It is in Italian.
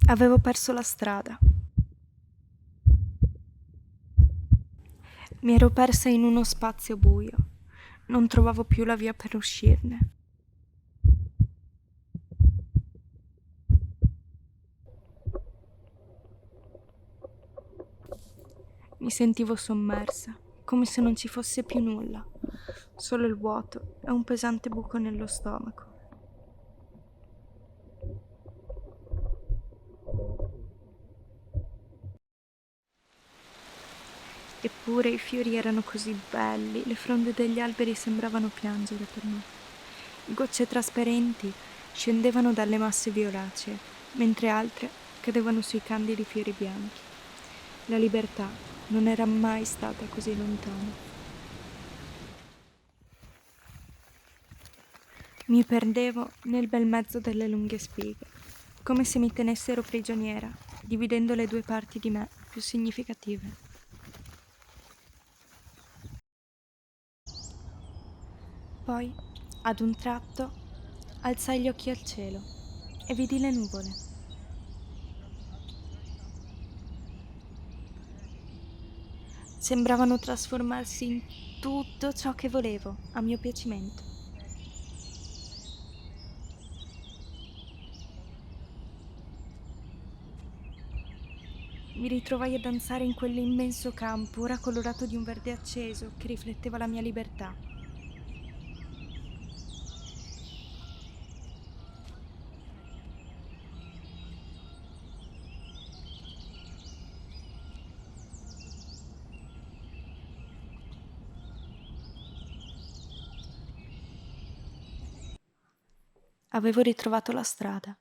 Avevo perso la strada. Mi ero persa in uno spazio buio. Non trovavo più la via per uscirne. Mi sentivo sommersa, come se non ci fosse più nulla, solo il vuoto e un pesante buco nello stomaco. Eppure i fiori erano così belli, le fronde degli alberi sembravano piangere per me. Gocce trasparenti scendevano dalle masse violacee, mentre altre cadevano sui candidi fiori bianchi. La libertà non era mai stata così lontana. Mi perdevo nel bel mezzo delle lunghe spighe, come se mi tenessero prigioniera, dividendo le due parti di me più significative. Poi, ad un tratto, alzai gli occhi al cielo e vidi le nuvole. Sembravano trasformarsi in tutto ciò che volevo, a mio piacimento. Mi ritrovai a danzare in quell'immenso campo, ora colorato di un verde acceso che rifletteva la mia libertà. Avevo ritrovato la strada.